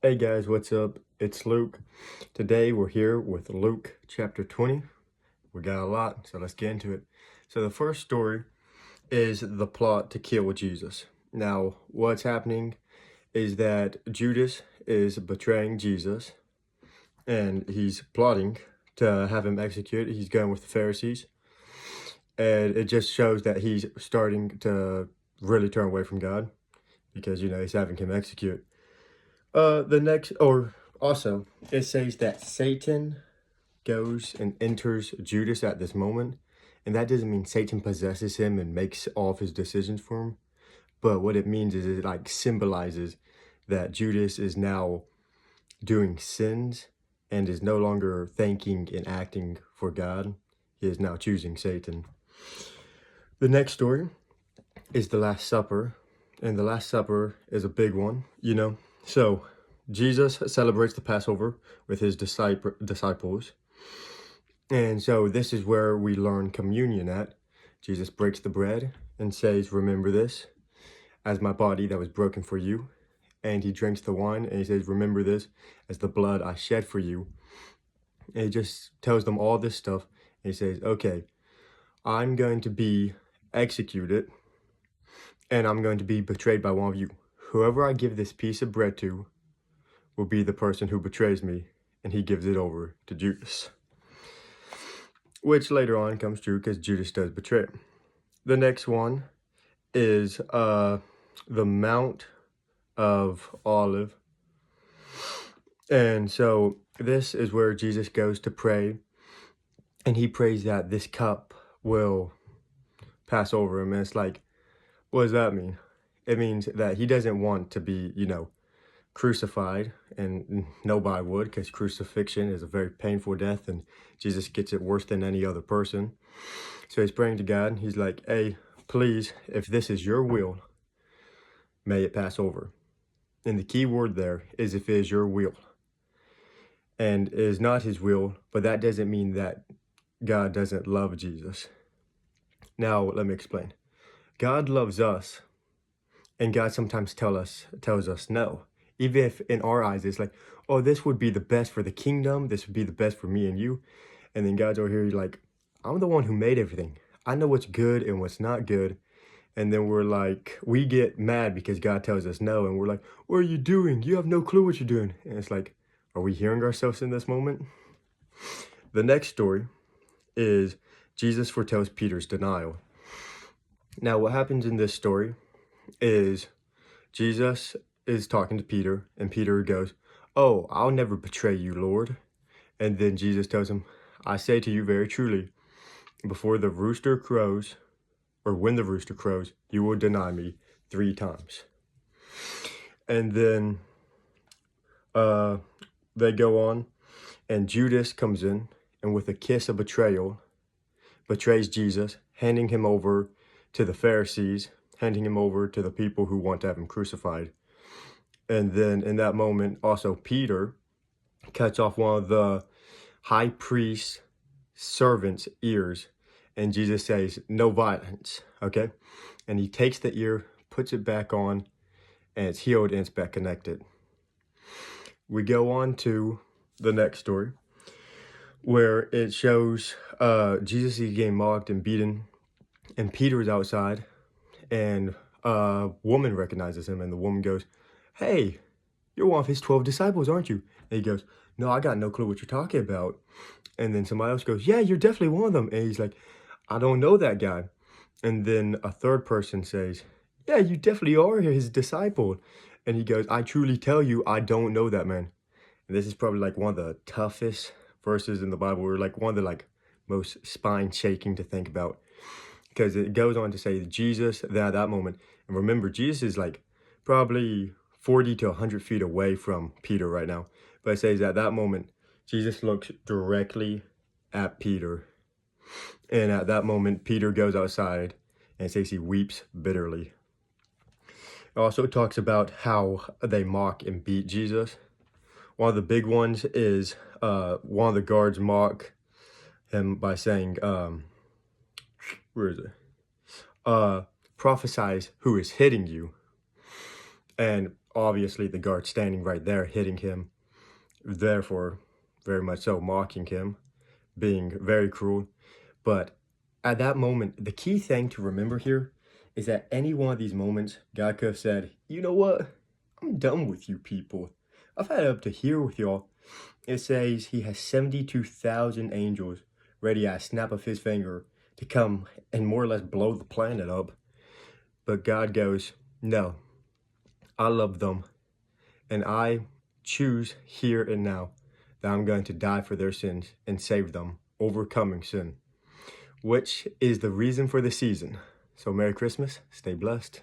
Hey guys, what's up? It's Luke. Today we're here with Luke chapter 20. We got a lot, so let's get into it. So the first story is the plot to kill Jesus. Now, what's happening is that Judas is betraying Jesus and he's plotting to have him executed. He's going with the Pharisees. And it just shows that he's starting to really turn away from God because, he's having him execute. Also, it says that Satan goes and enters Judas at this moment. And that doesn't mean Satan possesses him and makes all of his decisions for him. But what it means is it like symbolizes that Judas is now doing sins and is no longer thinking and acting for God. He is now choosing Satan. The next story is the Last Supper. And the Last Supper is a big one, So Jesus celebrates the Passover with his disciples. And so this is where we learn communion at. Jesus breaks the bread and says, "Remember this as my body that was broken for you." And he drinks the wine and he says, "Remember this as the blood I shed for you." And he just tells them all this stuff. And he says, "Okay, I'm going to be executed and I'm going to be betrayed by one of you. Whoever I give this piece of bread to will be the person who betrays me." And he gives it over to Judas, which later on comes true because Judas does betray him. The next one is the Mount of Olive. And so this is where Jesus goes to pray, and he prays that this cup will pass over him. And it's like, what does that mean? It means that he doesn't want to be, crucified, and nobody would, because crucifixion is a very painful death, and Jesus gets it worse than any other person. So he's praying to God, and he's like, "Hey, please, if this is your will, may it pass over." And the key word there is if it is your will. And it is not his will, but that doesn't mean that God doesn't love Jesus. Now, let me explain. God loves us, and God sometimes tells us no. Even if in our eyes it's like, "Oh, this would be the best for the kingdom, this would be the best for me and you." And then God's over here like, "I'm the one who made everything. I know what's good and what's not good." And then we're like, we get mad because God tells us no, and we're like, "What are you doing? You have no clue what you're doing." And it's like, are we hearing ourselves in this moment? The next story is Jesus foretells Peter's denial. Now, what happens in this story is Jesus is talking to Peter, and Peter goes, "Oh, I'll never betray you, Lord." And then Jesus tells him, "I say to you very truly, before the rooster crows, or when the rooster crows, you will deny me 3 times. And then they go on, and Judas comes in, and with a kiss of betrayal, betrays Jesus, handing him over to the Pharisees, handing him over to the people who want to have him crucified. And then in that moment, also Peter cuts off one of the high priest's servant's ears, and Jesus says, "No violence," okay? And he takes the ear, puts it back on, and it's healed and it's back connected. We go on to the next story, where it shows Jesus is getting mocked and beaten, and Peter is outside, and a woman recognizes him, and the woman goes, "Hey, you're one of his 12 disciples, aren't you?" And he goes, "No, I got no clue what you're talking about." And then somebody else goes, "Yeah, you're definitely one of them." And he's like, "I don't know that guy." And then a third person says, "Yeah, you definitely are his disciple." And he goes, "I truly tell you, I don't know that man." And this is probably like one of the toughest verses in the Bible, or like one of the most spine shaking to think about, because it goes on to say that Jesus, at that moment, and remember, Jesus is like probably 40 to 100 feet away from Peter right now, but it says at that moment, Jesus looks directly at Peter, and at that moment, Peter goes outside, and it says he weeps bitterly. It also talks about how they mock and beat Jesus. One of the big ones is one of the guards mock him by saying, where is it? Prophesies who is hitting you. And obviously the guard standing right there, hitting him, therefore very much so mocking him, being very cruel. But at that moment, the key thing to remember here is that any one of these moments, God could have said, you know what? I'm done with you people. I've had it up to here with y'all. It says he has 72,000 angels ready at a snap of his finger to come and more or less blow the planet up. But God goes, no, I love them. And I choose here and now that I'm going to die for their sins and save them, overcoming sin, which is the reason for the season. So Merry Christmas, stay blessed.